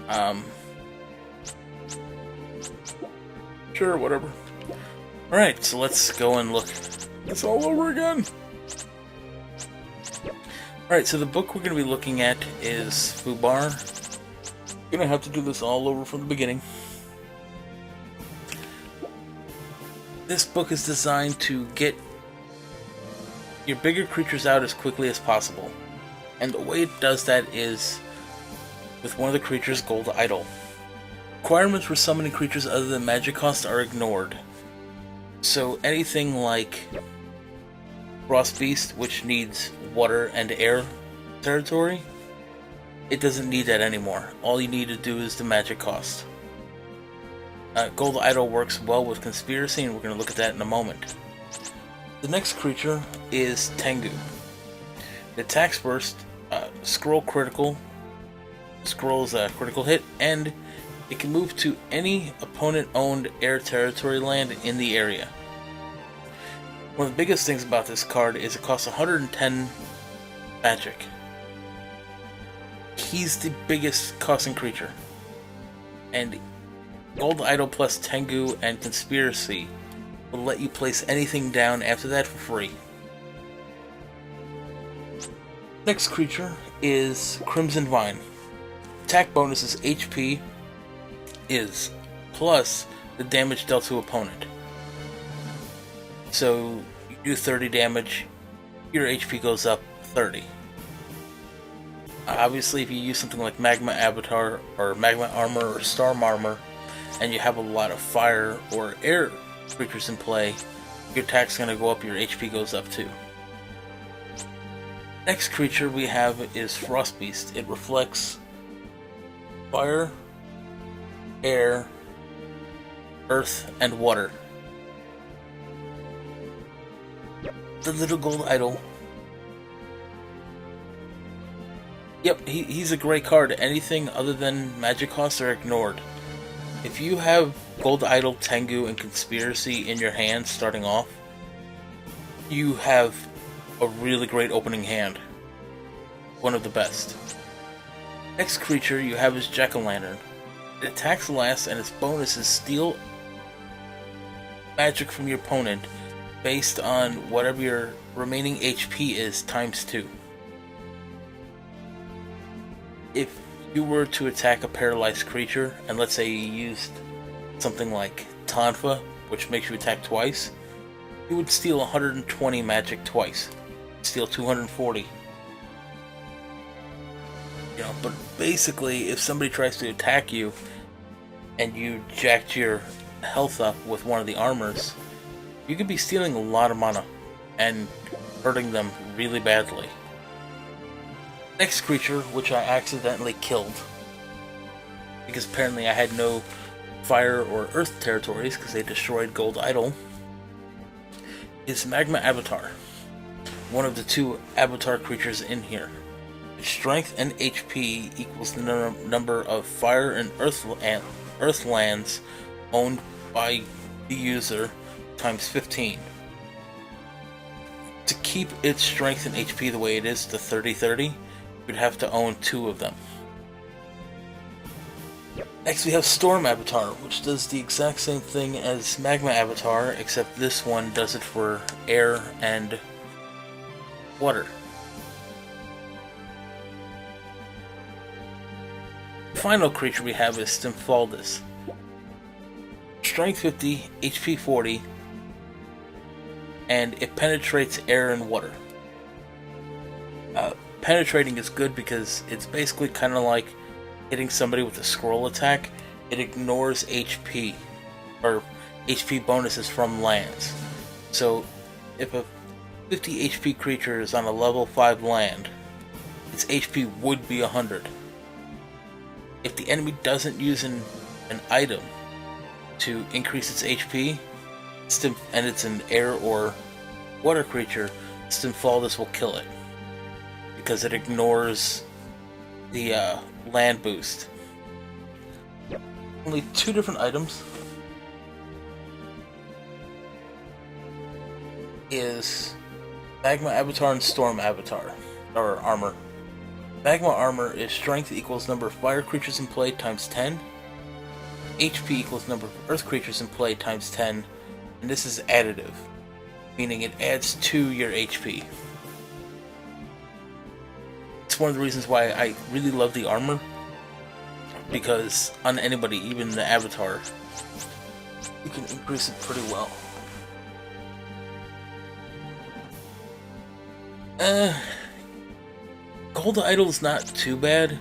Um, sure, whatever. Alright, so let's go and look this all over again. Alright, so the book we're going to be looking at is F.U.B.A.R. We're going to have to do this all over from the beginning. This book is designed to get your bigger creatures out as quickly as possible. And the way it does that is with one of the creatures' gold idol. Requirements for summoning creatures other than magic cost are ignored. So anything like Frost Beast, which needs water and air territory, it doesn't need that anymore. All you need to do is the magic cost. Gold Idol works well with Conspiracy, and we're going to look at that in a moment. The next creature is Tengu. It attacks first, scroll critical, scrolls a critical hit, and it can move to any opponent-owned air territory land in the area. One of the biggest things about this card is it costs 110 magic. He's the biggest costing creature. And Gold Idol plus Tengu and Conspiracy will let you place anything down after that for free. Next creature is Crimson Vine. Attack bonus is HP is plus the damage dealt to opponent. So you do 30 damage, your HP goes up 30. Obviously, if you use something like Magma Avatar or Magma Armor or Storm Armor, and you have a lot of fire or air creatures in play, your attack's going to go up, your HP goes up too. Next creature we have is Frost Beast. It reflects fire, air, earth, and water. The little gold idol. Yep, he's a great card. Anything other than magic costs are ignored. If you have Gold Idol, Tengu, and Conspiracy in your hand starting off, you have a really great opening hand. One of the best. Next creature you have is Jack-o'-lantern. It attacks last, and its bonus is steal magic from your opponent based on whatever your remaining HP is times 2. If you were to attack a paralyzed creature, and let's say you used something like Tonfa, which makes you attack twice, you would steal 120 magic twice. Steal 240. But basically, if somebody tries to attack you, and you jacked your health up with one of the armors, you could be stealing a lot of mana, and hurting them really badly. Next creature, which I accidentally killed, because apparently I had no fire or earth territories because they destroyed Gold Idol, is Magma Avatar. One of the 2 Avatar creatures in here. Its strength and HP equals the number of fire and earth lands owned by the user times 15. To keep its strength and HP the way it is, the 30-30, you'd have to own 2 of them. Next we have Storm Avatar, which does the exact same thing as Magma Avatar, except this one does it for air and water. The final creature we have is Stymphalides. Strength 50, HP 40, and it penetrates air and water. Penetrating is good because it's basically kind of like hitting somebody with a scroll attack. It ignores HP, or HP bonuses from lands. So if a 50 HP creature is on a level 5 land, its HP would be 100. If the enemy doesn't use an item to increase its HP, and it's an air or water creature, Stymphalides will kill it, because it ignores the land boost. Only 2 different items is Magma Avatar and Storm Avatar, or Armor. Magma Armor is strength equals number of fire creatures in play times 10, HP equals number of earth creatures in play times 10, and this is additive, meaning it adds to your HP. It's one of the reasons why I really love the armor, because on anybody, even the Avatar, you can increase it pretty well. Gold Idol's not too bad.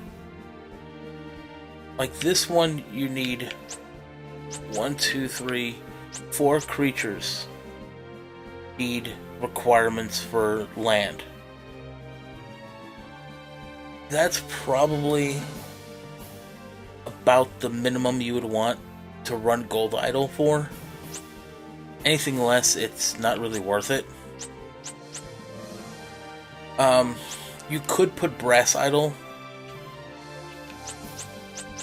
Like this one, you need 1, 2, 3, 4 creatures need requirements for land. That's probably about the minimum you would want to run Gold Idol for. Anything less, it's not really worth it. You could put Brass Idol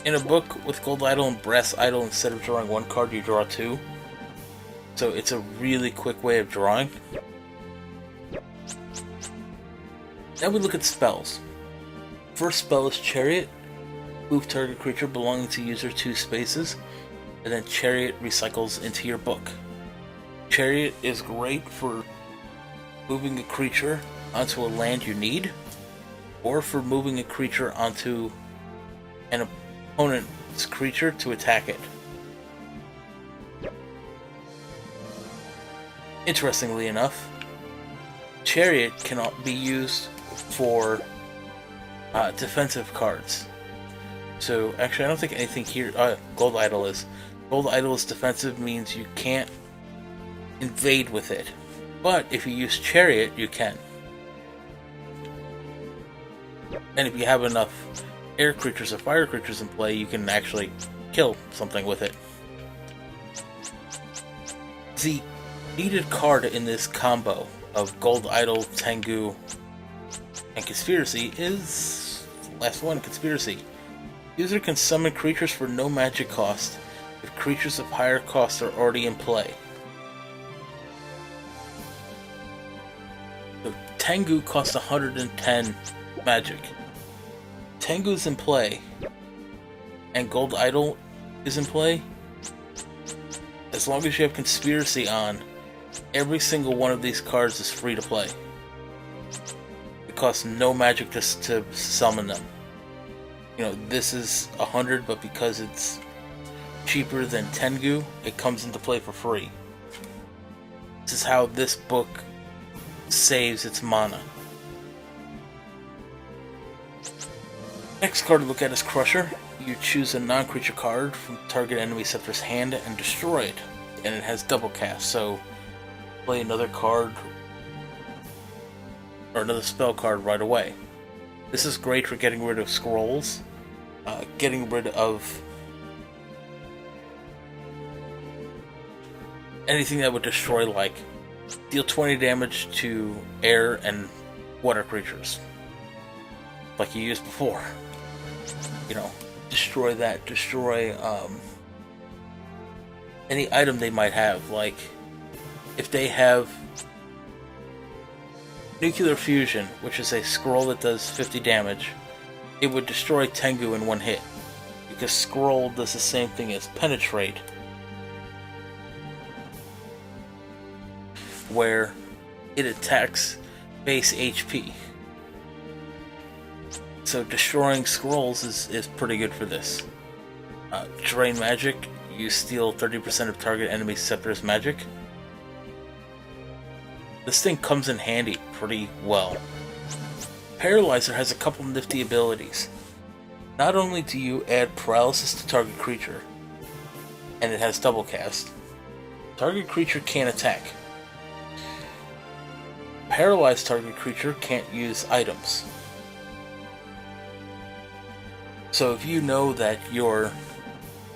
in a book with Gold Idol and Brass Idol. Instead of drawing 1 card, you draw 2. So it's a really quick way of drawing. Now we look at spells. First spell is Chariot. Move target creature belonging to user 2 spaces, and then Chariot recycles into your book. Chariot is great for moving a creature onto a land you need, or for moving a creature onto an opponent's creature to attack it. Interestingly enough, Chariot cannot be used for defensive cards. So, actually, I don't think anything here... Gold Idol is. Gold Idol is defensive, means you can't invade with it. But if you use Chariot, you can. And if you have enough air creatures or fire creatures in play, you can actually kill something with it. The needed card in this combo of Gold Idol, Tengu, and Conspiracy is the last one, Conspiracy. User can summon creatures for no magic cost if creatures of higher cost are already in play. So Tengu costs 110 magic. Tengu's in play, and Gold Idol is in play. As long as you have Conspiracy on, every single one of these cards is free to play. It costs no magic to summon them. You know, this is 100, but because it's cheaper than Tengu, it comes into play for free. This is how this book saves its mana. Next card to look at is Crusher. You choose a non-creature card from target enemy scepter's hand and destroy it. And it has double cast, so play another card or another spell card right away. This is great for getting rid of scrolls, getting rid of anything that would destroy, like, deal 20 damage to air and water creatures, like you used before. You know, destroy that, destroy any item they might have. Like, if they have Nuclear Fusion, which is a scroll that does 50 damage, it would destroy Tengu in one hit, because scroll does the same thing as penetrate, where it attacks base HP. So destroying scrolls is pretty good for this. Drain magic, you steal 30% of target enemy scepter's magic. This thing comes in handy pretty well. Paralyzer has a couple nifty abilities. Not only do you add paralysis to target creature, and it has double cast, target creature can't attack. Paralyzed target creature can't use items. So if you know that your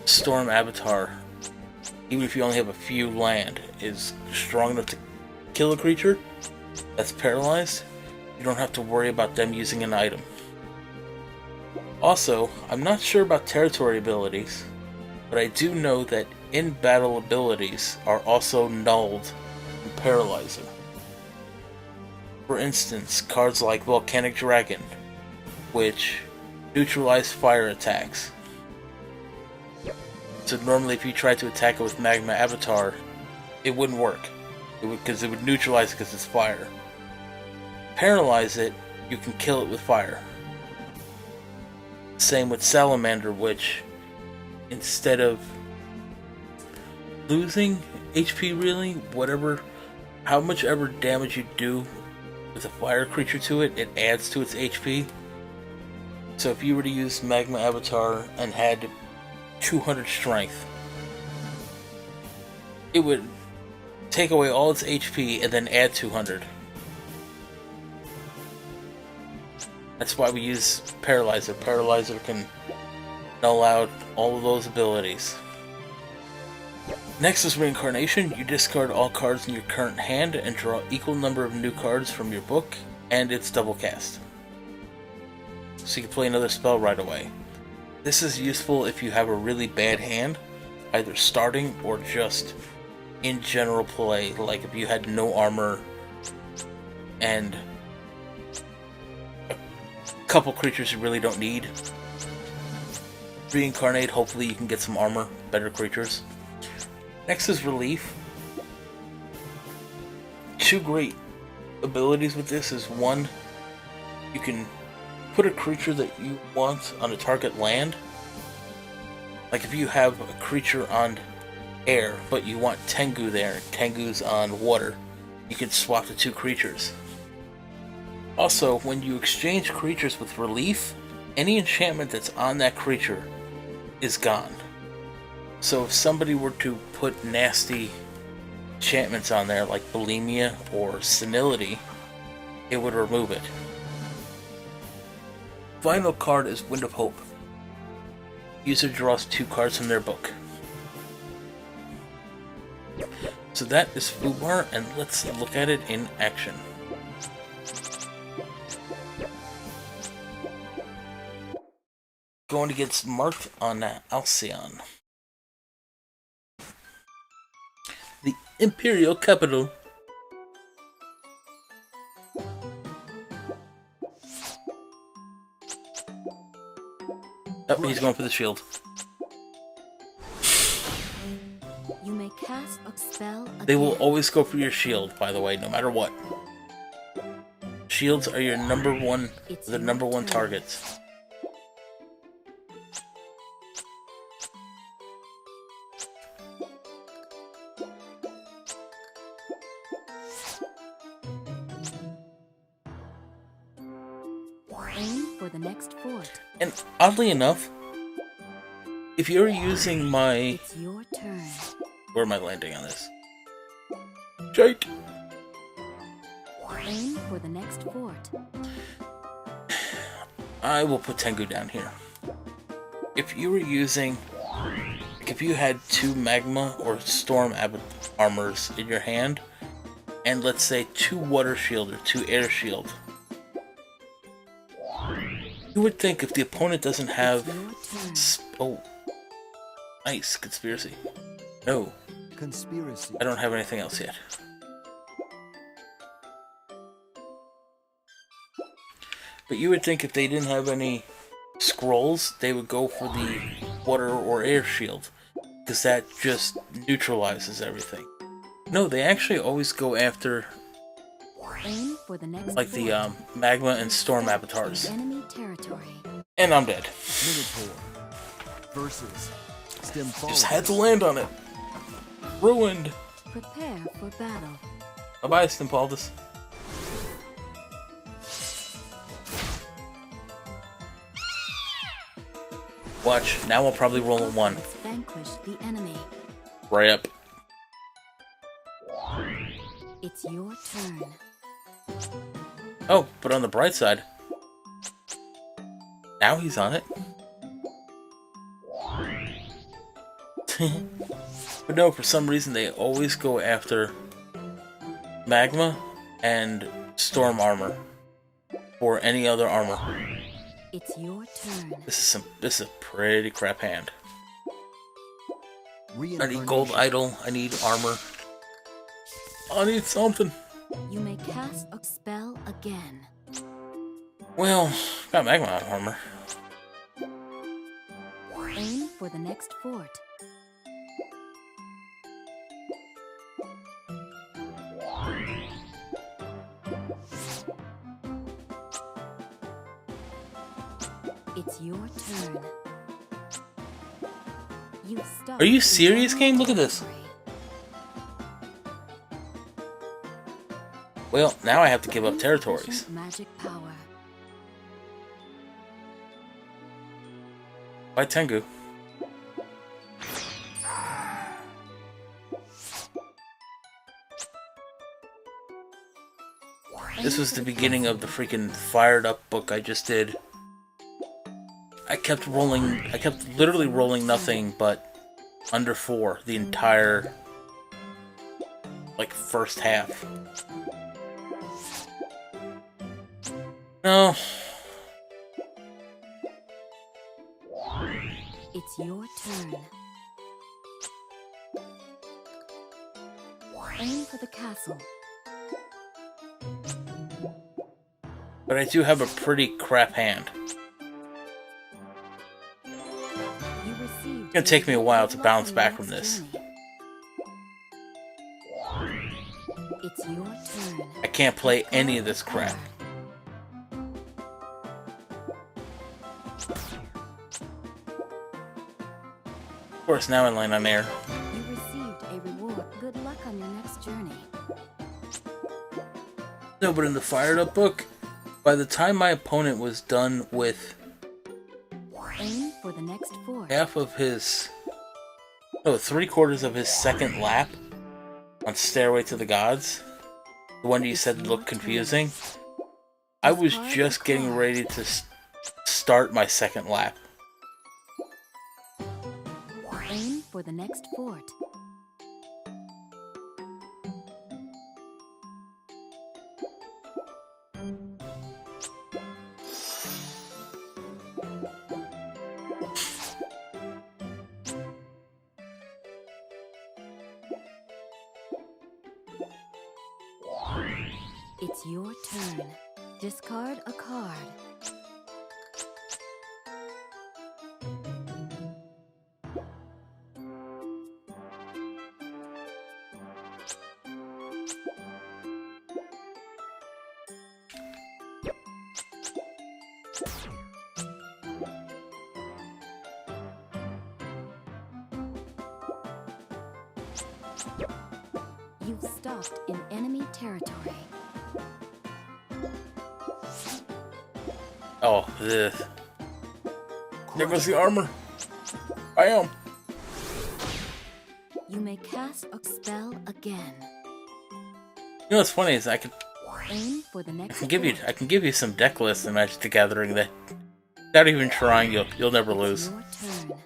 Storm Avatar, even if you only have a few land, is strong enough to kill a creature that's paralyzed, you don't have to worry about them using an item. Also, I'm not sure about territory abilities, but I do know that in-battle abilities are also nulled in Paralyzer. For instance, cards like Volcanic Dragon, which neutralize fire attacks. So normally if you try to attack it with Magma Avatar, it wouldn't work. Because it would neutralize it because it's fire. Paralyze it, you can kill it with fire. Same with Salamander, which instead of losing HP really, how much ever damage you do with a fire creature to it, it adds to its HP. So if you were to use Magma Avatar and had 200 strength, it would take away all its HP and then add 200. That's why we use Paralyzer. Paralyzer can null out all of those abilities. Next is Reincarnation. You discard all cards in your current hand and draw equal number of new cards from your book, and it's double cast. So you can play another spell right away. This is useful if you have a really bad hand, either starting or just in general play, like if you had no armor and a couple creatures you really don't need. Reincarnate, hopefully you can get some armor, better creatures. Next is Relief. Two great abilities with this is one, you can put a creature that you want on a target land. Like if you have a creature on air, but you want Tengu there, Tengu's on water, you can swap the two creatures. Also, when you exchange creatures with Relief, any enchantment that's on that creature is gone. So if somebody were to put nasty enchantments on there, like Bulimia or Senility, it would remove it. Final card is Wind of Hope. User draws 2 cards from their book. So that is F.U.B.A.R, and let's look at it in action. Going against Marked on Alcyon, the Imperial capital. Oh, he's going for the shield. You may cast a spell again. They will always go for your shield, by the way, no matter what. Shields are your number one targets. Aim for the next fort. And oddly enough, if you're using my... It's your turn. Where am I landing on this? Jake! Aim for the next fort. I will put Tengu down here. If you were using... Like if you had 2 Magma or Storm Armors in your hand, and let's say 2 Water Shield or 2 Air Shield, you would think if the opponent doesn't have... Oh. Nice. Conspiracy. No. Conspiracy. I don't have anything else yet. But you would think if they didn't have any scrolls, they would go for the water or air shield, because that just neutralizes everything. No, they actually always go after Aim for the next like the Magma and Storm Avatars. enemy territory. And I'm dead. Minotaur versus Stymphalides. Just had to land on it. Ruined. Prepare for battle. Bye-bye, Stymphalides. Watch, now I'll probably roll a 1. Vanquish the enemy. Rip. It's your turn. Oh, but on the bright side, now he's on it. But no, for some reason they always go after Magma and Storm Armor or any other armor. It's your turn. This is a pretty crap hand. I need Reincarnation. gold idol, I need armor. I need something. You may cast a spell again. Well, got Magma Armor. Aim for the next fort. It's your turn. Are you serious, game? Look at this. Well, now I have to give up territories. Magic power. By Tengu. This was the beginning of the freaking fired up book I just did. I kept literally rolling nothing but under 4 the entire, like, first half. No. It's your turn. Aim for the castle. But I do have a pretty crap hand. It's gonna take me a while to bounce back from this. It's your turn. I can't play any of this crap. Of course, now I land on air. You received a reward. Good luck on your next journey. No, but in the fired up book, by the time my opponent was done with Aim for the next fort. half of his, no, 3/4 of his second lap on Stairway to the Gods, the one you said looked confusing, I was just getting ready to start my second lap. Aim for the next fort. It's your turn. Discard a card. You've stopped in enemy territory. Oh, ugh. There goes the armor. Bam! You may cast a spell again. You know what's funny is I Aim for the next can give you fort. some deck lists in Magic the Gathering that, without even trying, you'll never It's lose. your turn.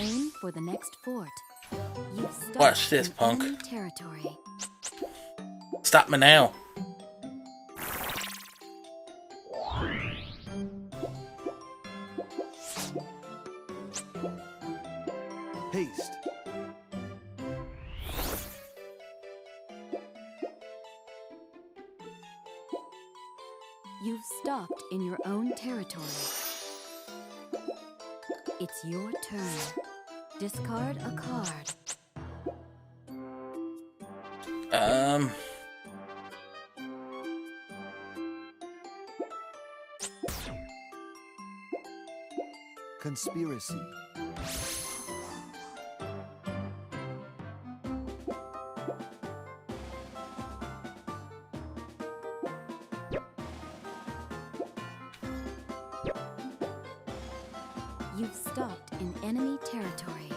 Aim for the next fort. You've stopped Watch this, in punk. enemy territory. Stop me now. Haste. You've stopped in your own territory. It's your turn. Discard a card. Conspiracy. You've stopped in enemy territory.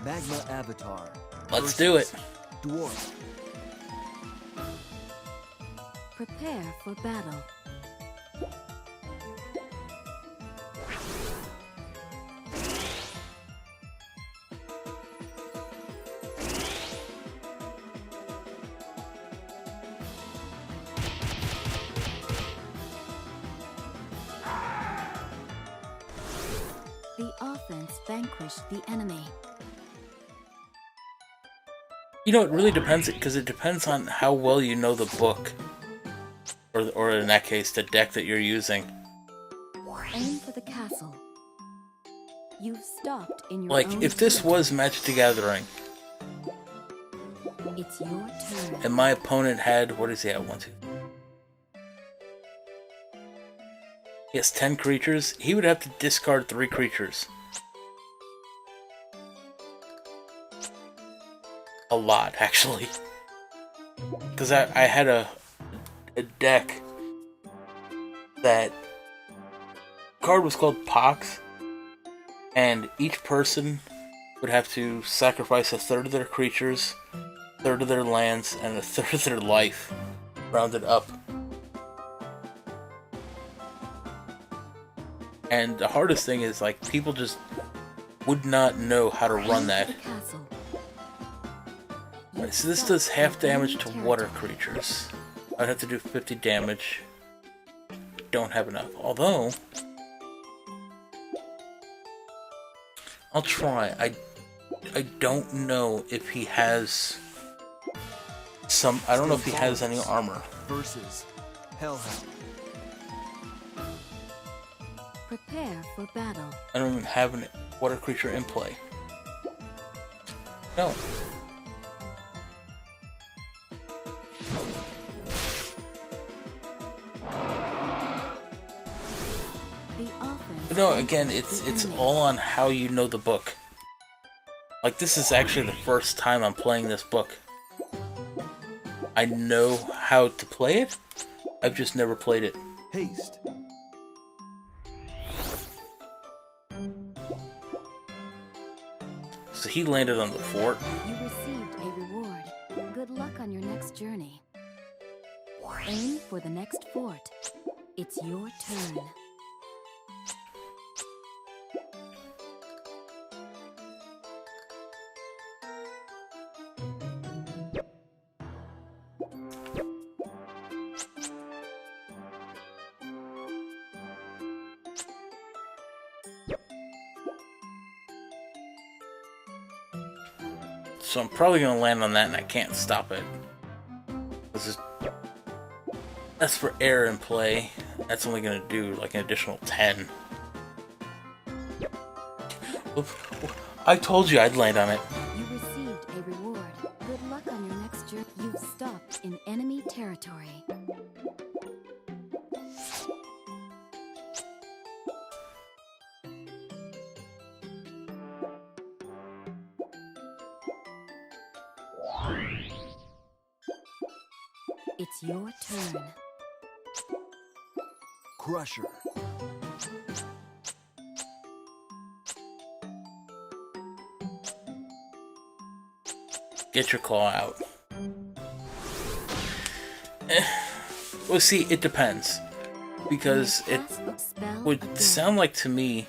Magma Avatar. Let's do it. Dwarf. Prepare for battle. vanquish the enemy. You know, it really depends, because it depends on how well you know the book. Or in that case, the deck that you're using. Aim for the castle. You've stopped in your Like, own if this territory. was Magic the Gathering, It's your turn. and my opponent had, what does he have? 1, 2. He has 10 creatures, he would have to discard 3 creatures. A lot, actually. Because I had a deck that card was called Pox, and each person would have to sacrifice a third of their creatures, a third of their lands, and a third of their life, rounded up. And the hardest thing is, like, people just would not know how to run that. Right, so this does half damage to water creatures. I'd have to do 50 damage. Don't have enough. Although, I'll try. I don't know if he has some. I don't know if he has any armor. Versus Hellhound. Prepare for battle. I don't even have a water creature in play. No. But no, again, it's all on how you know the book. Like, this is actually the first time I'm playing this book. I know how to play it, I've just never played it. Haste. So he landed on the fort. You received a reward. Good luck on your next journey. Aim for the next fort. It's your turn. So I'm probably going to land on that, and I can't stop it. That's for air in play. That's only going to do like an additional 10. I told you I'd land on it. You received a reward. Good luck on your next journey. You've stopped in enemy territory. It's your turn. Crusher. Get your claw out. Well, see, it depends. Because it would sound like to me...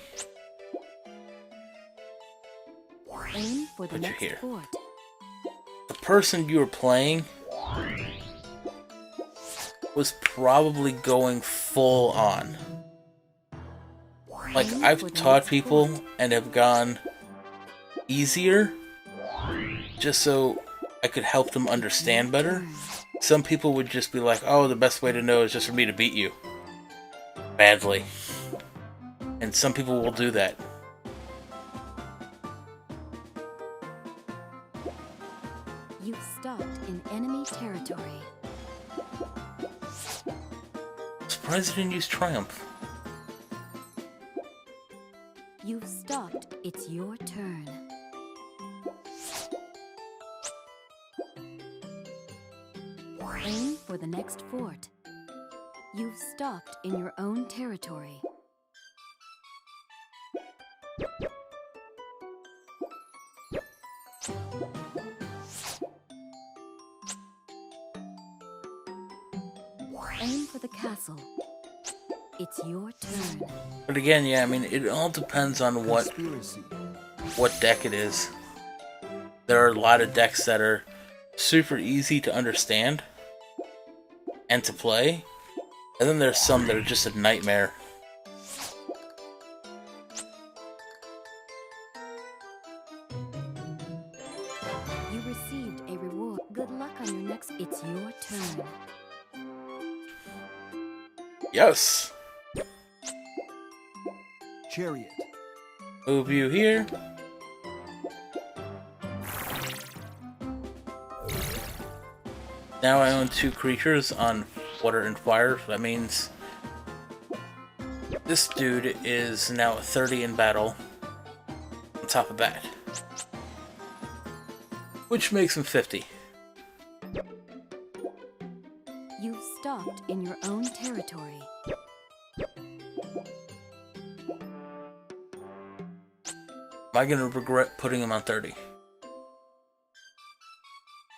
Aim for the Put you next here. fort. The person you were playing was probably going full on. Like, Aim I've for the taught next people fort. and have gone easier just so I could help them understand better. Some people would just be like, oh, the best way to know is just for me to beat you. Badly. And some people will do that. You've stopped in enemy territory. Surprised I didn't use Triumph. You've stopped. It's your turn. Aim for the next fort. You've stopped in your own territory. Aim for the castle. It's your turn. But again, yeah, I mean, it all depends on Conspiracy. what deck it is. There are a lot of decks that are super easy to understand and to play, and then there's some that are just a nightmare. received a reward. Good luck on your next. It's your turn. Yes! Chariot. Move you here. Now I own 2 creatures on water and fire, so that means this dude is now at 30 in battle on top of that. Which makes him 50. You've stopped in your own territory. Am I gonna regret putting him on 30?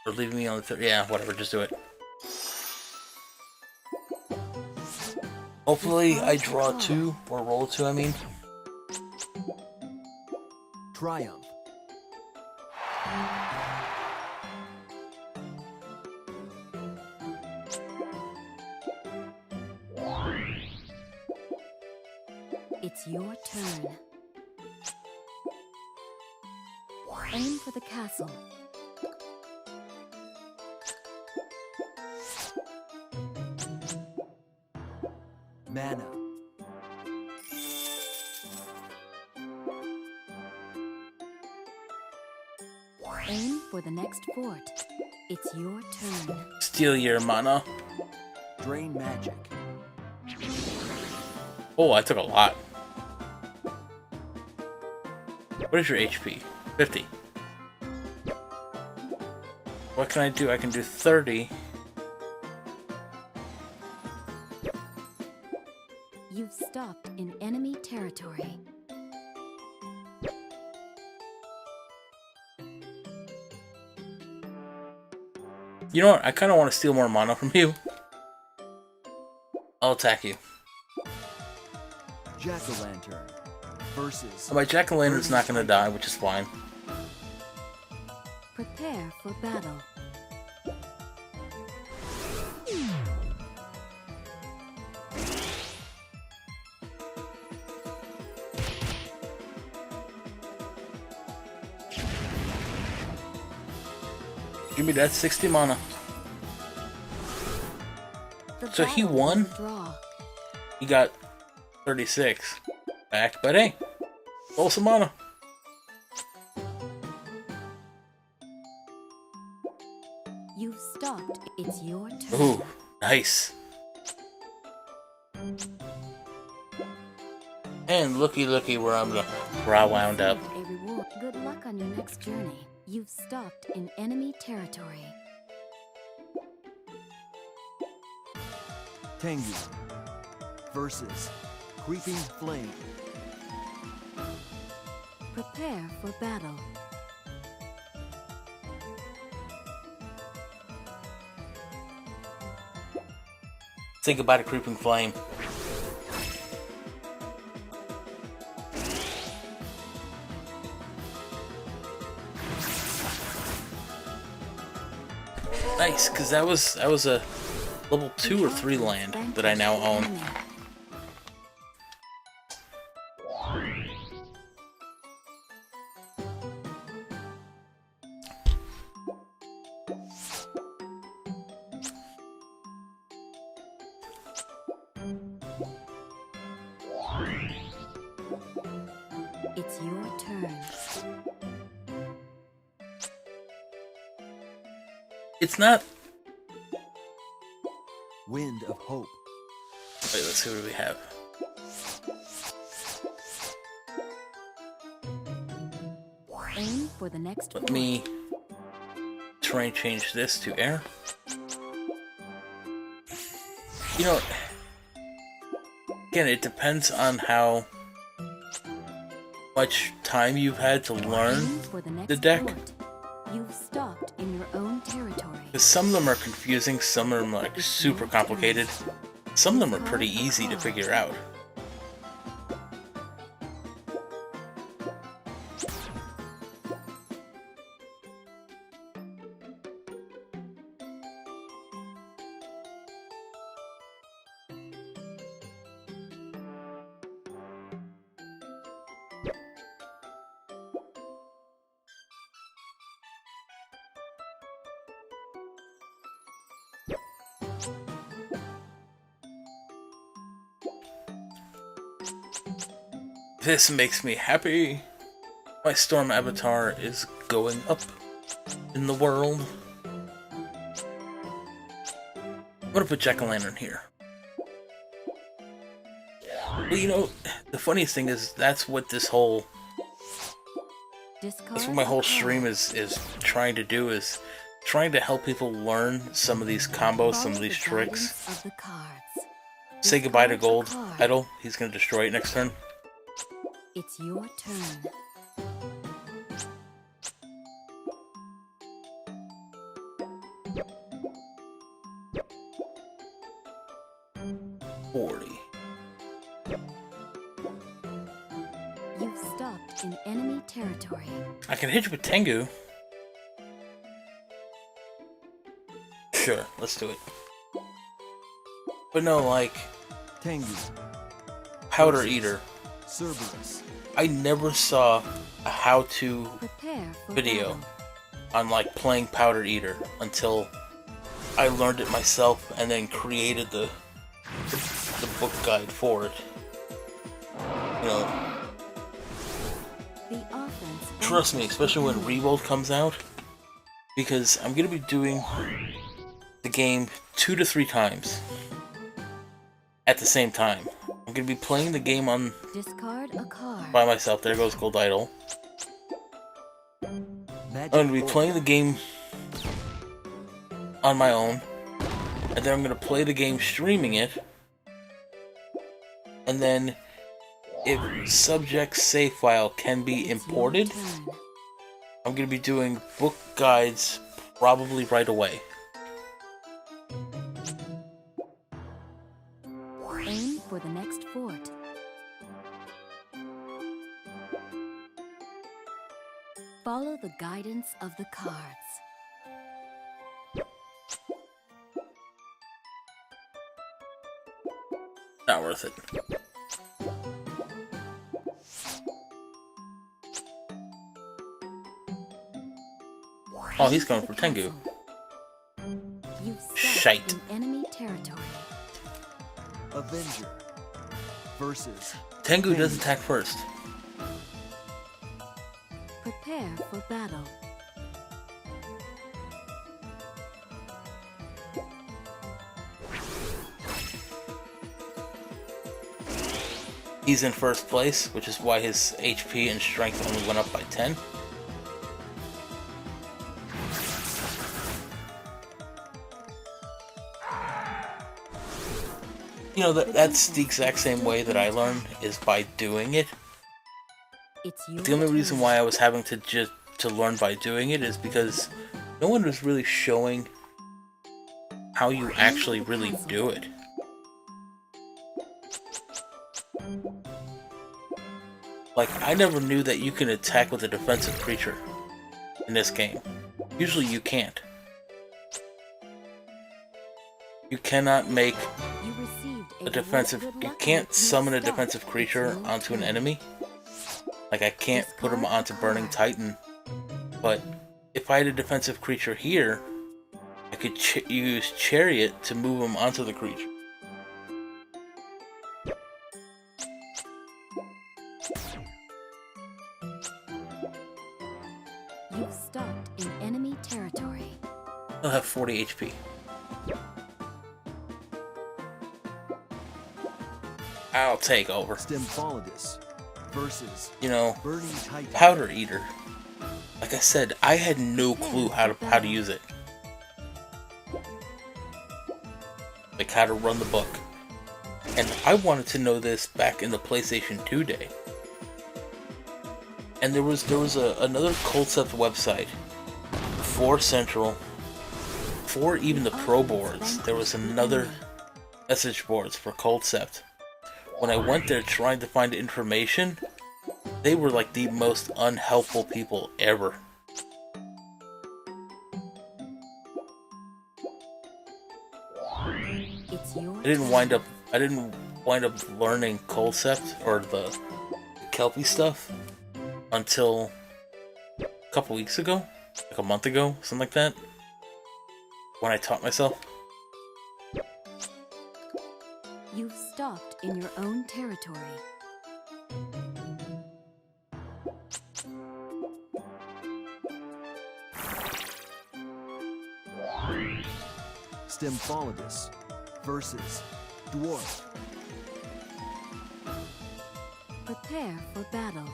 Or leaving me on the 30? Yeah, whatever, just do it. Hopefully I draw 2, or roll 2, I mean. Triumph. It's your turn. Aim for the castle. Mana. Aim for the next fort. It's your turn. Steal your mana. Drain magic. Oh, I took a lot. What is your HP? 50. What can I do? I can do 30. You've stopped in enemy territory. You know what? I kind of want to steal more mana from you. I'll attack you. Jack-o'-lantern. Versus. My jack-o'-lantern's not going to die, which is fine. Prepare for battle. Give me that 60 mana. The So he battle won? is a draw. He got 36 back, but hey, roll some mana. You've stopped. It's your turn. Ooh, nice. And looky where I wound up. A reward. Good luck on your next journey. You've stopped in enemy territory. Tengu. Versus. Creeping flame. Prepare for battle. Think about a creeping flame. Nice, because that was a level 2 or 3 land that I now own. It's your turn. It's not. Wind of hope. Wait, let's see what we have. Aim for the next Let fort. me terrain change this to air. You know, again, it depends on how much time you've had to learn Aim for the next the deck. fort. You've stopped in your own territory. Because some of them are confusing, some of them are like super complicated. Some of them are pretty easy to figure out. This makes me happy. My Storm Avatar is going up in the world. I'm gonna put Jack-o'-lantern here. Well, you know, the funniest thing is that's what this whole... That's what my whole stream is trying to do, is trying to help people learn some of these combos, some of these tricks. Say goodbye to Gold Idol. He's gonna destroy it next turn. It's your turn. 40. You've stopped in enemy territory. I can hit you with Tengu. Sure, let's do it. But no, like... Tengu. Powder Eater. Cerberus. I never saw a how-to Prepare for video battle. on like playing Powder Eater until I learned it myself and then created the book guide for it. You know, The offense. trust me, especially when Revolt comes out, because I'm gonna be doing the game 2 to 3 times at the same time. I'm gonna be playing the game on Discard a card. by myself. There goes Gold Idol. Magic I'm gonna be Orb. playing the game on my own, and then I'm gonna play the game streaming it, and then if subject save file can be imported, It's your turn. I'm gonna be doing book guides probably right away. Aim for the next fort. Follow the guidance of the cards. Not worth it. Oh, he's going for Tengu. You've stepped Shite. in enemy territory. Avenger. Versus. Tengu does attack first. Prepare for battle. He's in first place, which is why his HP and strength only went up by 10. You know, that's the exact same way that I learned, is by doing it. It's your But the only reason turn. why I was having to learn by doing it is because no one was really showing how you actually really do it. Like, I never knew that you can attack with a defensive creature in this game. Usually you can't. You cannot make You received a defensive... good You luck can't with summon a your defensive start. creature It's your onto an turn. enemy. Like, I can't put him onto Burning Titan. But if I had a defensive creature here, I could use Chariot to move him onto the creature. You've stopped in enemy territory. He'll have 40 HP. I'll take over. Stymphalides. Versus. You know, Burning Titan. Powder Eater. Like I said, I had no clue how to use it. Like how to run the book. And I wanted to know this back in the PlayStation 2 day. And there was another Culdcept website for Central, for even the Pro boards. There was another message boards for Culdcept. When I went there trying to find information, they were like the most unhelpful people ever. It's your I didn't turn. wind up learning Culdcept or the Kelpie stuff until a couple weeks ago, like a month ago, something like that. When I taught myself. in your own territory. Stymphalides versus Dwarf. Prepare for battle.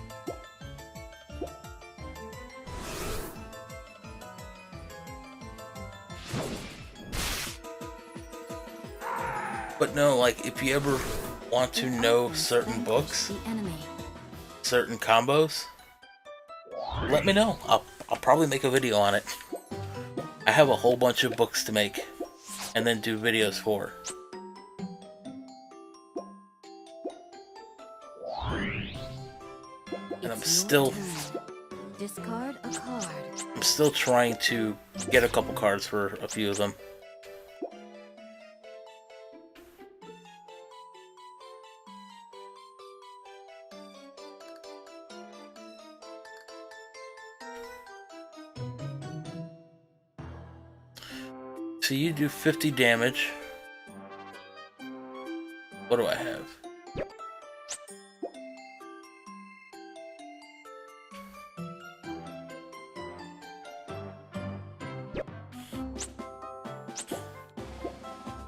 But no, like, if you ever want to know certain books, The enemy. certain combos, let me know. I'll probably make a video on it. I have a whole bunch of books to make, and then do videos for. And I'm It's your still turn. Discard a card. I'm still trying to get a couple cards for a few of them. So you do 50 damage. What do I have?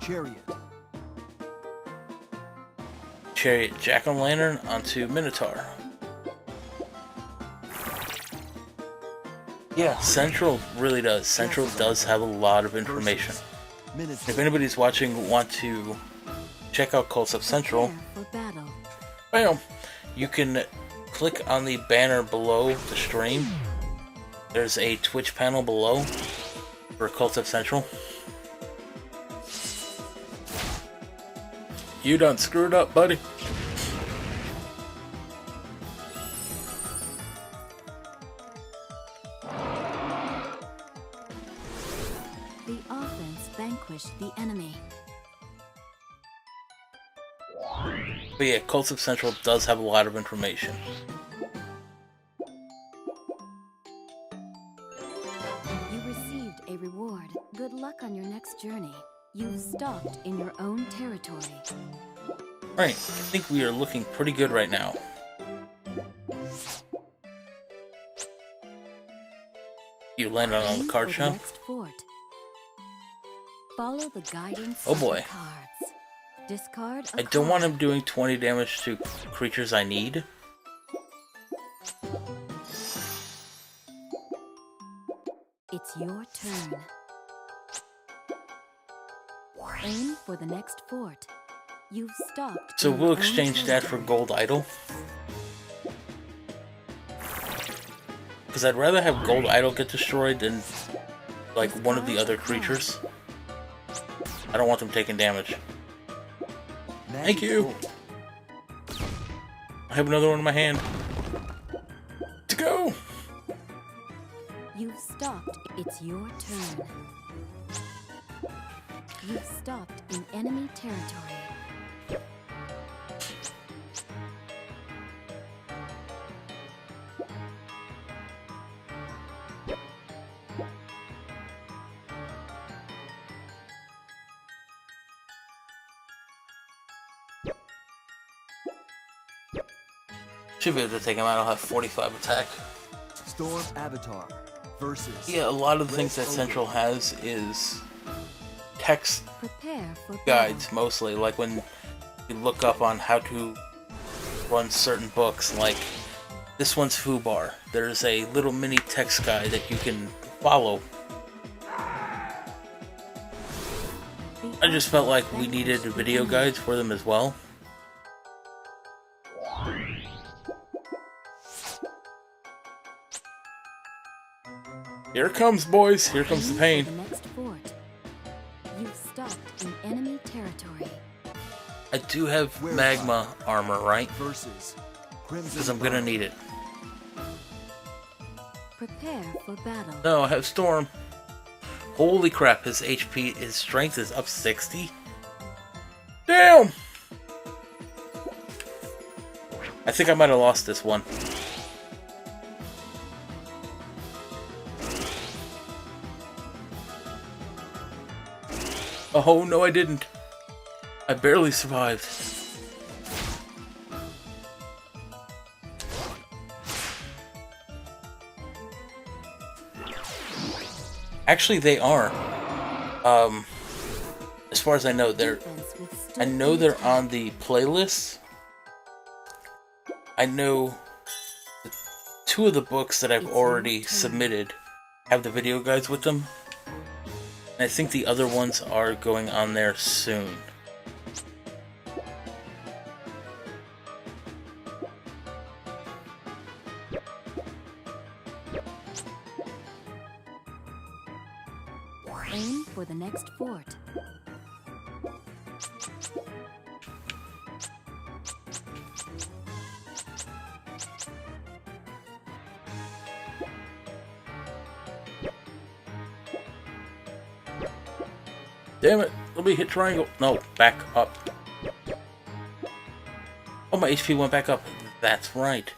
Chariot. Chariot, Jack-o'-lantern onto Minotaur. Yeah, Central really does. Central does have a lot of information. Minotaur. If anybody's watching want to check out Culdcept Central, Prepare for battle. bam, you can click on the banner below the stream. There's a Twitch panel below for Culdcept Central. You done screwed up, buddy. The offense vanquished the enemy. But yeah, Culdcept Central does have a lot of information. You received a reward. Good luck on your next journey. You've stopped in your own territory. Right, I think we are looking pretty good right now. You landed on Aim the card for shell. next fort. Follow the guidance Oh of the boy. cards. Discard a I don't want card. him doing 20 damage to creatures I need. It's your turn. Aim for the next fort. You've stopped. So in we'll your own exchange that for territory. Gold Idol. Because I'd rather have Gold Idol get destroyed than, like, one of the other creatures. I don't want them taking damage. Thank you! I have another one in my hand. To go! You've stopped. It's your turn. You've stopped in enemy territory. Should be able to take him out. I'll have 45 attack. Storm Avatar versus. Yeah, a lot of the things that Central has is text Prepare for guides battle. mostly, like when you look up on how to run certain books, like this one's F.U.B.A.R. There's a little mini text guide that you can follow. I just felt like we needed video guides for them as well. Here it comes, boys. Here comes the Aim pain. for the next fort. You've stopped in enemy territory. I do have Magma Armor, right? Versus. Crimson. Because I'm gonna need it. Prepare for battle. No, I have Storm. Holy crap, his HP, his strength is up 60. Damn! I think I might have lost this one. Oh, no I didn't. I barely survived. Actually, they are. As far as I know, I know they're on the playlist. I know two of the books that I've already submitted have the video guides with them. And I think the other ones are going on there soon. Aim for the next fort. Damn it! Let me hit triangle. No, back up. Oh, my HP went back up. That's right.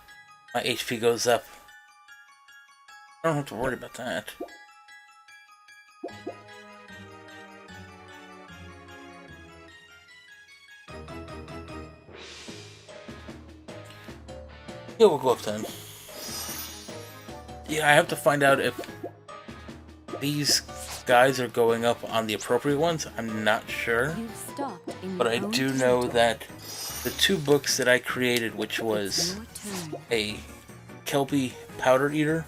My HP goes up. I don't have to worry about that. Yeah, we'll go up 10. Yeah, I have to find out if these guys are going up on the appropriate ones. I'm not sure. But I do know that the two books that I created, which was a Kelpie Powder Eater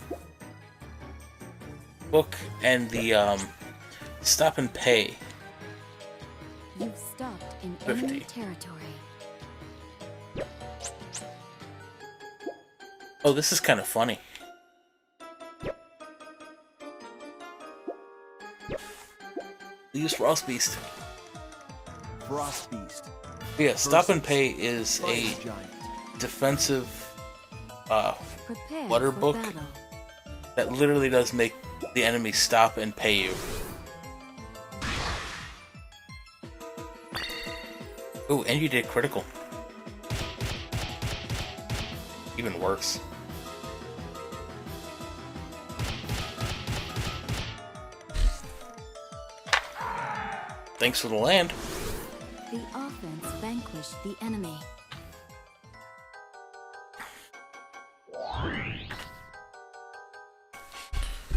book and the Stop and Pay. You've stopped in 50. enemy territory. Oh, this is kind of funny. Use Frost Beast. Frost Beast. Yeah, Stop and Pay is a Giant. defensive Prepare water for book battle. that literally does make the enemy stop and pay you. Oh, and you did critical. Even worse. Thanks for the land. The offense vanquished the enemy.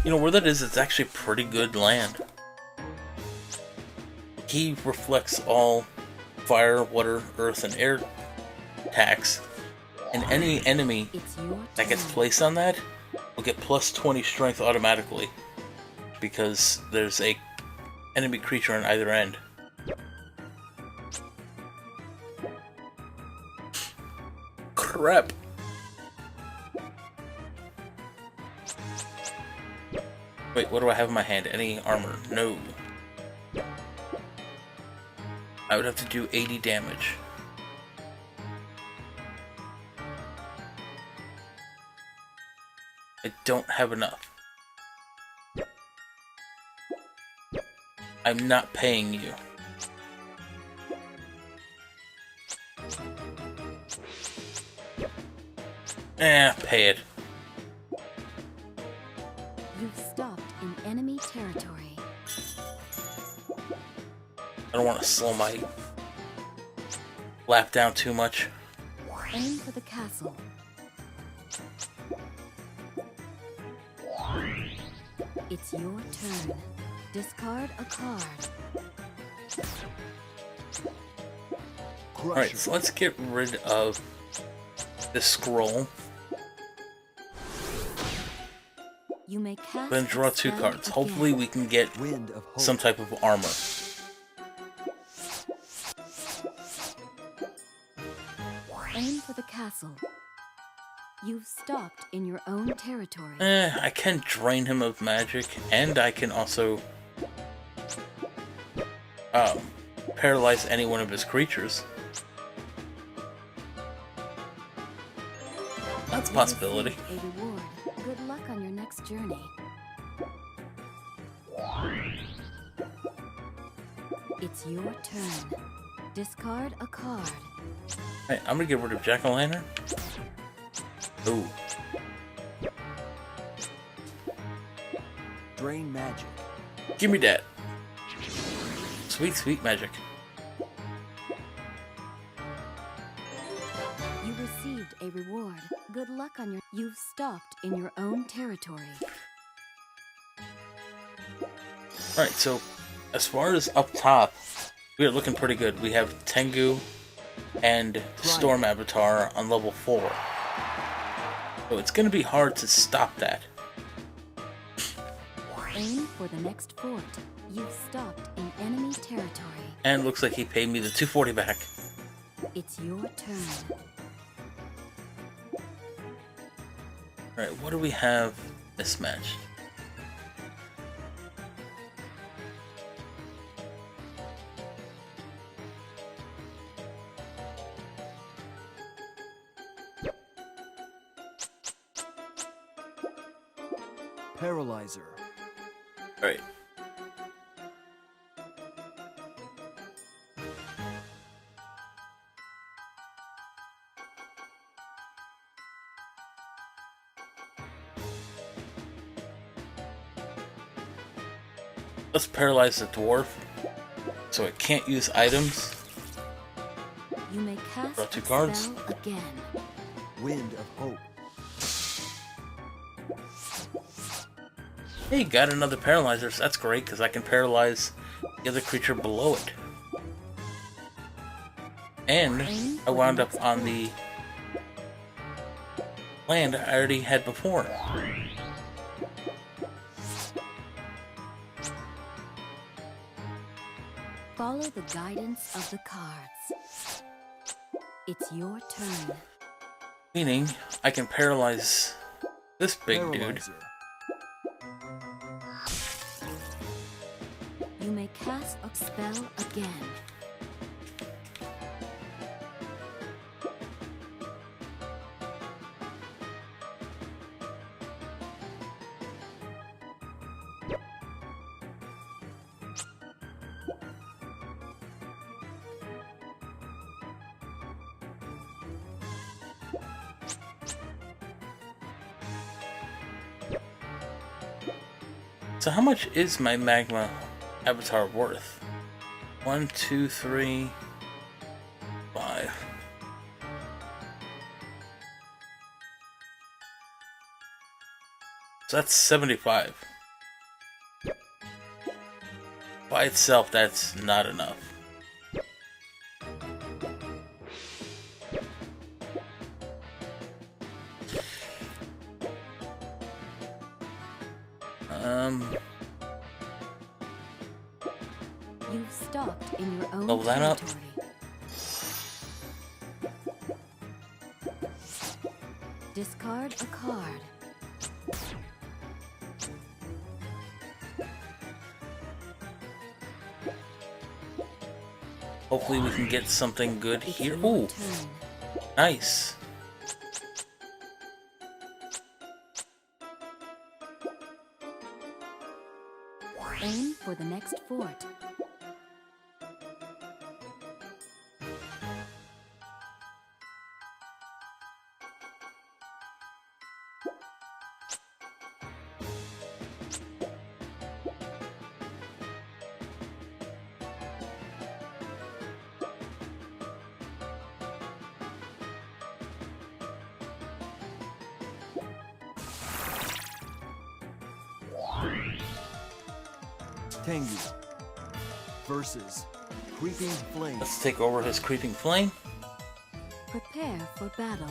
You know where that is? It's actually pretty good land. He reflects all fire, water, earth, and air attacks, and any enemy It's your that gets turn. placed on that will get plus 20 strength automatically because there's a enemy creature on either end. Crap. Wait, what do I have in my hand? Any armor? No. I would have to do 80 damage. I don't have enough. I'm not paying you. Pay it. You've stopped in enemy territory. I don't want to slow my lap down too much. Aim for the castle. It's your turn. Discard a card. Alright, so let's get rid of this scroll. You may cast Then draw two spell cards. again. Hopefully we can get Wind of Hope. some type of armor. Aim for the castle. You've stopped in your own territory. I can drain him of magic, and I can also paralyze any one of his creatures. That's a possibility. A reward. Good luck on your next journey. It's your turn. Discard a card. Hey, I'm gonna get rid of Jack-o'-lantern. Ooh. Drain magic. Give me that. Sweet, sweet magic. You received a reward. Good luck on your... You've stopped in your own territory. Alright, so as far as up top, we are looking pretty good. We have Tengu and Storm Avatar on level 4. So it's going to be hard to stop that. Aim for the next fort. You've stopped in enemy territory. And it looks like he paid me the 240 back. It's your turn. Alright, what do we have mismatched? Paralyzer. Alright. Let's paralyze the dwarf so it can't use items. You may cast Draw 2 a cards. spell again. Wind of hope. Hey, got another paralyzer, so that's great because I can paralyze the other creature below it. And I wound up on the land I already had before. Follow the guidance of the cards. It's your turn. Meaning, I can paralyze this big dude. Paralyzer. You may cast a spell again. So how much is my Magma Avatar worth? 1, 2, 3, 5. So that's 75. By itself, that's not enough. You've stopped in your own Level that up. territory. Discard a card. Hopefully we can get something good It's here. your Ooh, turn. nice. Aim for the next fort. Tengu versus Creeping Flame. Let's take over his creeping flame. Prepare for battle.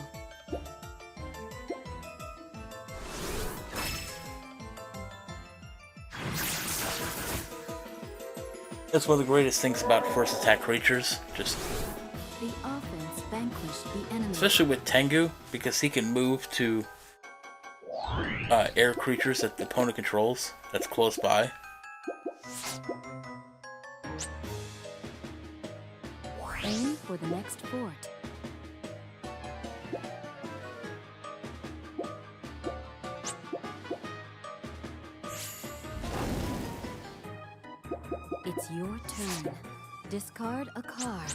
That's one of the greatest things about first attack creatures. Just The offense vanquished the enemy. especially with Tengu, because he can move to air creatures that the opponent controls that's close by. Aim for the next fort. It's your turn. Discard a card.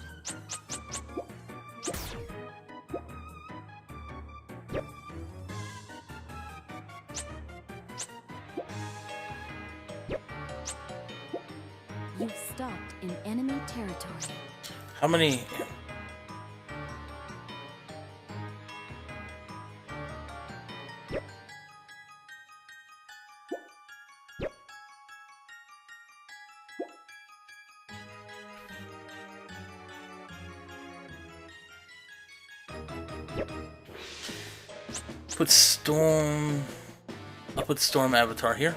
You've stopped in enemy territory. How many? Put Storm... I'll put Storm Avatar here.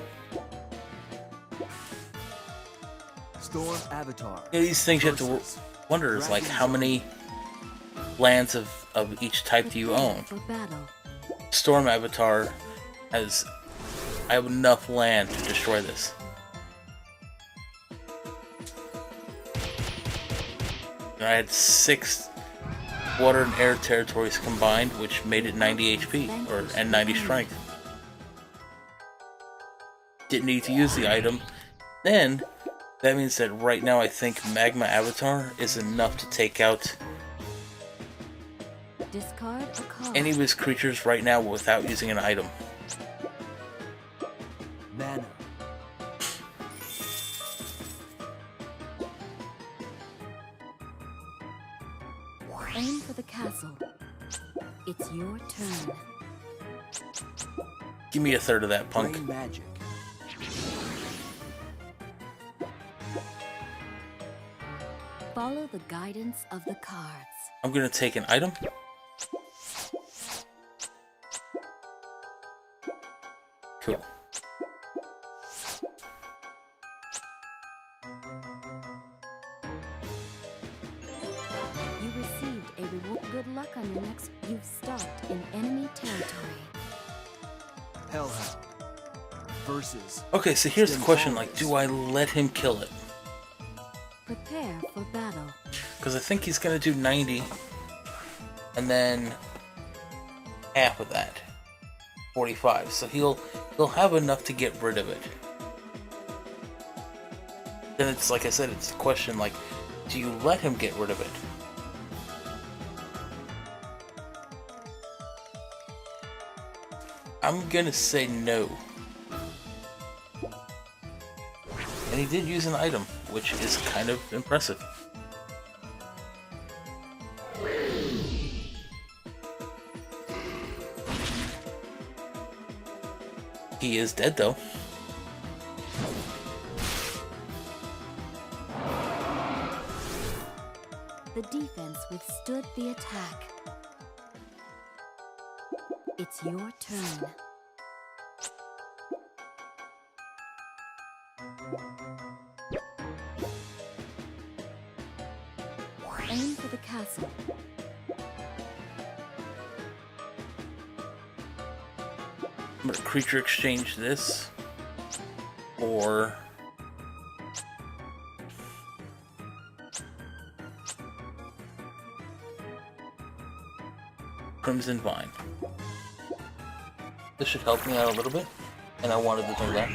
Storm Avatar. Yeah, these things you have to versus wonder is like Dragon's how many lands of each type do you own? For battle. Storm Avatar has... I have enough land to destroy this. And I had 6 water and air territories combined, which made it 90 HP, and 90 strength. Didn't need to use the item. Then, that means that right now I think Magma Avatar is enough to take out Discard a card. any of his creatures right now without using an item. Mana. Aim for the castle. It's your turn. Give me a third of that, punk. Brain magic. Follow the guidance of the cards. I'm gonna take an item. Cool. You received a reward. Good luck on your next. You've stopped in enemy territory. Hellhound. Versus Okay, so here's the question, like, do I let him kill it? Prepare for battle. Because I think he's gonna do 90, and then half of that, 45. So he'll have enough to get rid of it. Then it's like I said, it's a question like, do you let him get rid of it? I'm gonna say no. And he did use an item, which is kind of impressive. He is dead though. The defense withstood the attack. It's your turn. Aim for the castle. I'm gonna creature exchange this or Crimson Vine. This should help me out a little bit, and I wanted to do that.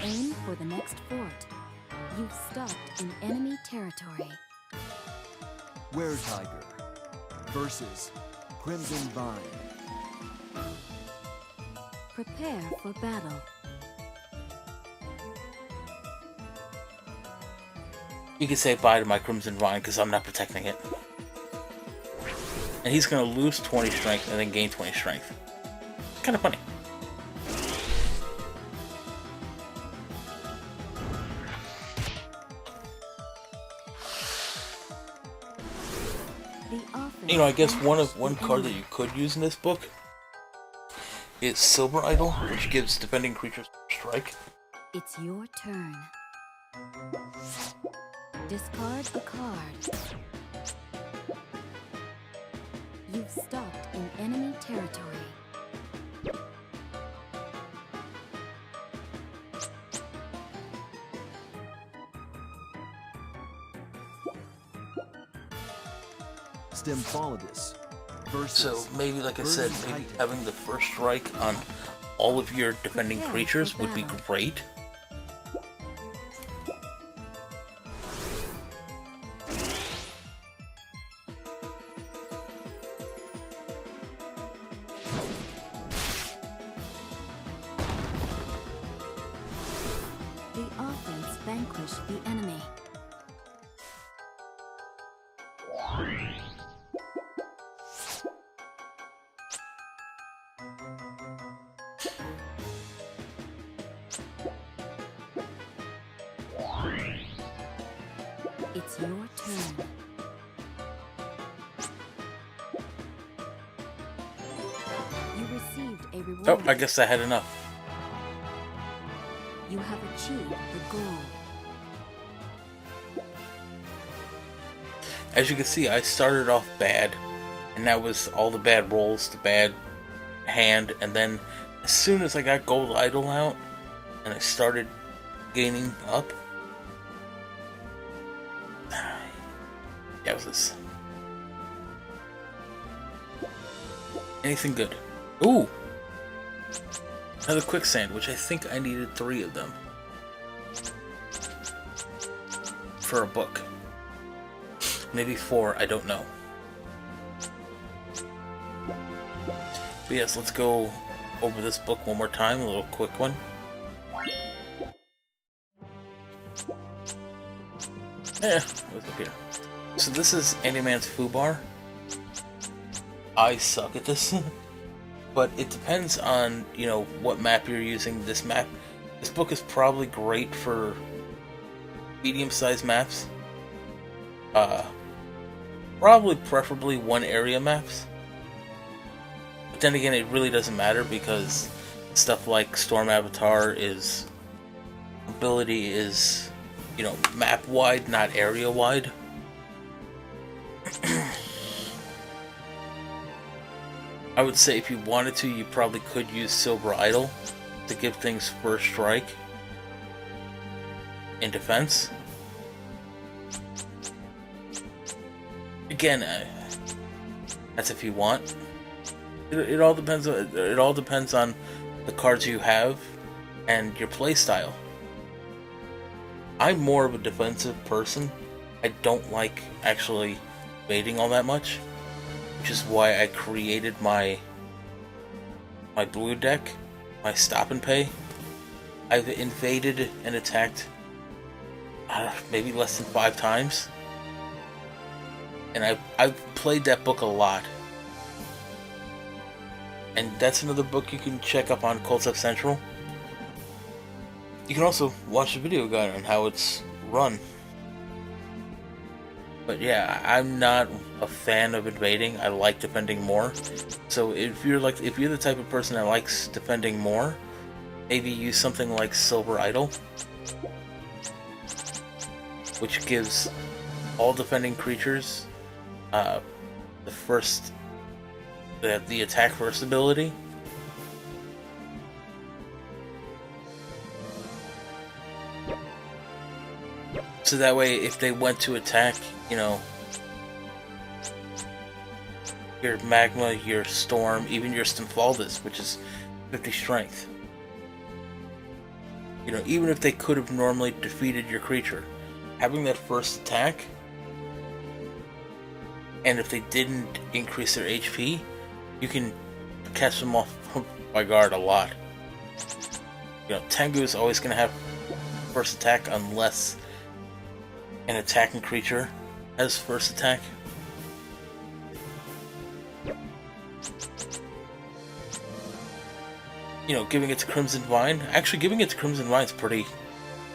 Aim for the next fort. You've stopped in enemy territory. Were-Tiger. Versus Crimson Vine. Prepare for battle. You can say bye to my Crimson Vine because I'm not protecting it. And he's gonna lose 20 strength and then gain 20 strength. Kind of funny. The offense. You know, I guess one card that you could use in this book is Silver Idol, which gives defending creatures strike. It's your turn. Discard a card. You've stopped in enemy territory. Stymphalides. Versus So maybe, like I said, Burning maybe Titan. having the first strike on all of your defending creatures would be great. The offense vanquished the enemy. It's your turn. You received a reward. Oh, I guess I had enough. You have achieved the goal. As you can see, I started off bad, and that was all the bad rolls, the bad hand, and then as soon as I got Gold Idol out, and I started gaining up, yeah, was this anything good? Ooh! Another quicksand, which I think I needed 3 of them for a book. Maybe 4, I don't know. But yes, let's go over this book one more time, a little quick one. What's up here? So this is Andyman's F.U.B.A.R. I suck at this. But it depends on, you know, what map you're using. This book is probably great for medium-sized maps. Probably preferably one area maps. But then again, it really doesn't matter because stuff like Storm Avatar ability is, you know, map-wide, not area-wide. I would say if you wanted to, you probably could use Silver Idol to give things first strike in defense. Again, that's if you want. It all depends. It all depends on the cards you have and your playstyle. I'm more of a defensive person. I don't like actually baiting all that much, which is why I created my blue deck, my Stop and Pay. I've invaded and attacked maybe less than 5 times, and I've played that book a lot. And that's another book you can check up on Culdcept Central. You can also watch the video guide on how it's run. But yeah, I'm not a fan of invading. I like defending more. So if you're the type of person that likes defending more, maybe use something like Silver Idol, which gives all defending creatures the attack first ability. So that way, if they went to attack, you know, your Magma, your Storm, even your Stymphalides, which is 50 strength. You know, even if they could have normally defeated your creature, having that first attack, and if they didn't increase their HP, you can catch them off by guard a lot. You know, Tengu is always going to have first attack unless an attacking creature has first attack. You know, giving it to Crimson Vine. Actually, giving it to Crimson Vine is pretty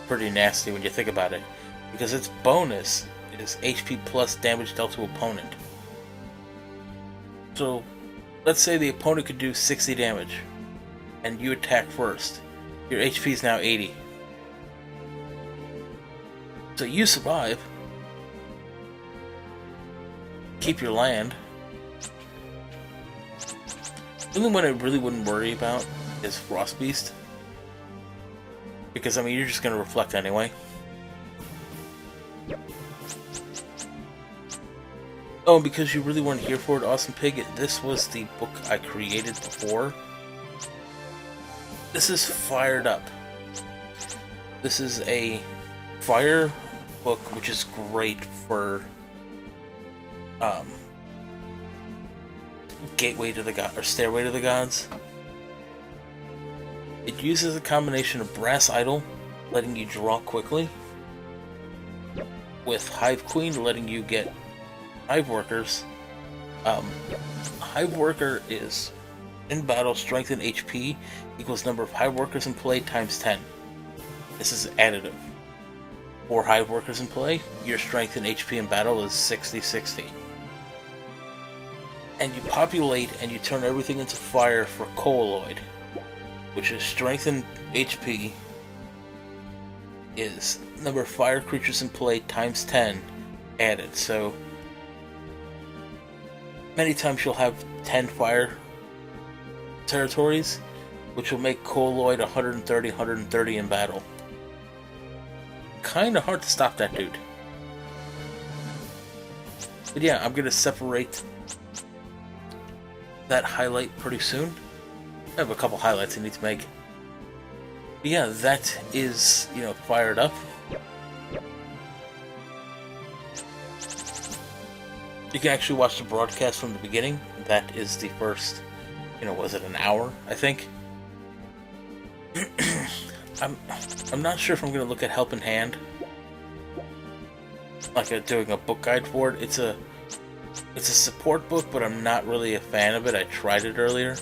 nasty when you think about it, because its bonus is HP plus damage dealt to opponent. So, let's say the opponent could do 60 damage, and you attack first. Your HP is now 80. So you survive. Keep your land. The only one I really wouldn't worry about is Frost Beast, because I mean you're just gonna reflect anyway. Oh, and because you really weren't here for it, Awesome Pig, this was the book I created before. This is fired up. This is a fire book, which is great for Gateway to the God or Stairway to the Gods. It uses a combination of Brass Idol, letting you draw quickly, with Hive Queen letting you get Hive Workers. Hive Worker is in battle, strength and HP equals number of Hive Workers in play times 10. This is additive. 4 hive workers in play, your strength and HP in battle is 60-60. And you populate and you turn everything into fire for Colloid, which is strength and HP is number of fire creatures in play times 10 added. So many times you'll have 10 fire territories, which will make Colloid 130 in battle. Kinda hard to stop that dude. But yeah, I'm gonna separate that highlight pretty soon. I have a couple highlights I need to make. But yeah, that is, fired up. You can actually watch the broadcast from the beginning. That is the first, was it an hour, I think? I'm not sure if I'm gonna look at Help in Hand, like doing a book guide for it. It's a support book, but I'm not really a fan of it. I tried it earlier.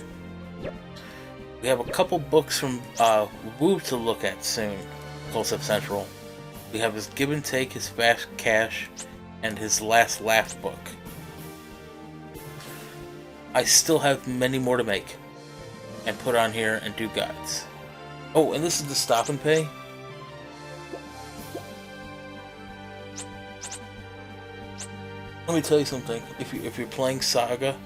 We have a couple books from F.U.B.A.R to look at soon. Culdcept Central. We have his Give and Take, his Fast Cash, and his Last Laugh book. I still have many more to make and put on here and do guides. Oh, and this is the Stop and Pay. Let me tell you something. If you're playing Saga,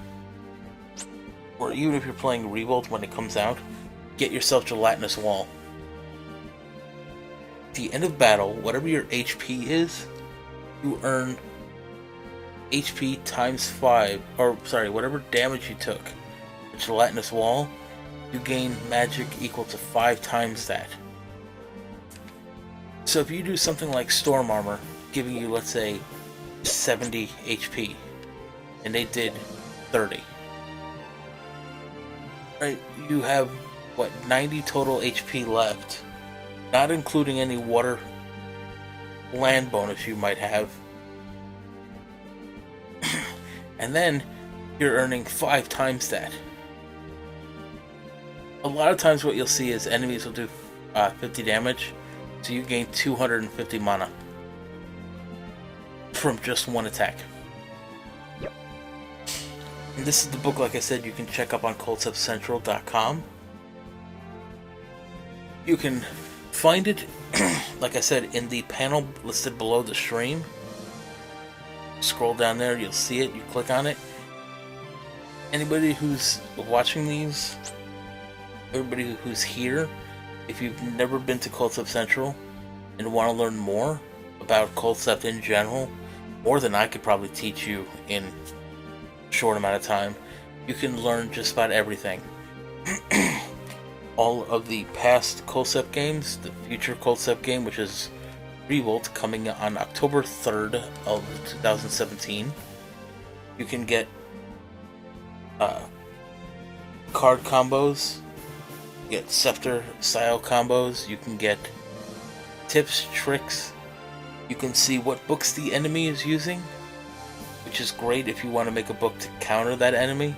or even if you're playing Revolt when it comes out, get yourself Gelatinous Wall. At the end of battle, whatever your HP is, you earn HP times 5, or sorry, whatever damage you took. With Gelatinous Wall, you gain magic equal to 5 times that. So if you do something like Storm Armor, giving you, let's say, 70 HP, and they did 30. Right, you have, 90 total HP left, not including any water land bonus you might have. And then, you're earning 5 times that. A lot of times what you'll see is enemies will do 50 damage, so you gain 250 mana from just one attack. And this is the book, like I said, you can check up on CuldceptCentral.com. You can find it, like I said, in the panel listed below the stream. Scroll down there, you'll see it, you click on it. Anybody who's watching these, everybody who's here, if you've never been to Culdcept Central and want to learn more about Culdcept in general, more than I could probably teach you in a short amount of time, you can learn just about everything. All of the past Culdcept games, the future Culdcept game, which is Revolt, coming on October 3rd of 2017. You can get card combos, you get scepter style combos, you can get tips, tricks, you can see what books the enemy is using, which is great if you want to make a book to counter that enemy.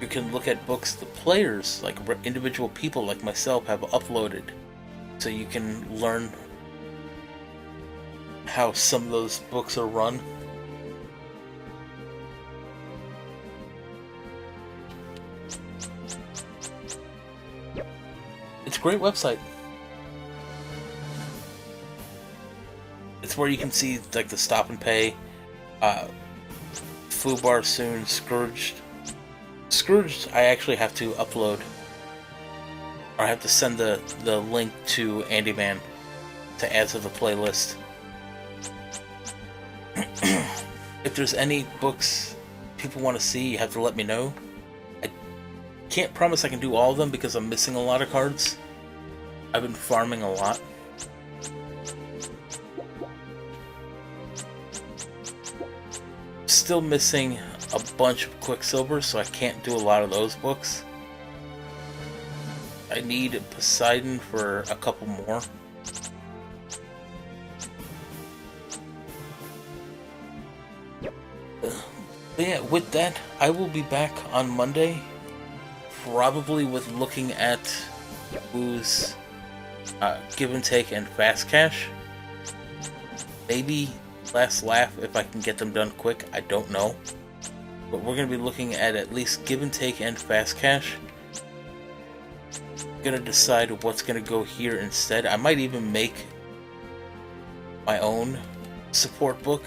You can look at books the players, like individual people like myself, have uploaded, so you can learn how some of those books are run. It's a great website. It's where you can see like the Stop and Pay, F.U.B.A.R soon, Scourged I actually have to upload, or I have to send the link to Andyman to add to the playlist. If there's any books people want to see, you have to let me know. I can't promise I can do all of them because I'm missing a lot of cards. I've been farming a lot. Still missing a bunch of Quicksilver, so I can't do a lot of those books. I need Poseidon for a couple more. But yeah, with that, I will be back on Monday, probably with looking at who's Give and Take and Fast Cash. maybe Last Laugh if I can get them done quick. I don't know. But we're going to be looking at least Give and Take and Fast Cash. I'm going to decide what's going to go here instead. I might even make my own support book.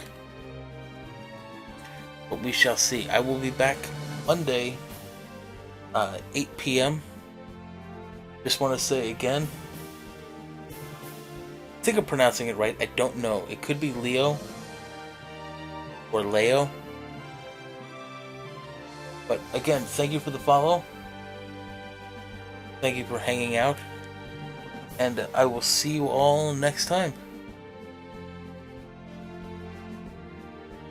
But we shall see. I will be back Monday, 8 p.m. Just want to say again, I think I'm pronouncing it right. I don't know. It could be Leo or Leo. But again, thank you for the follow. Thank you for hanging out. And I will see you all next time.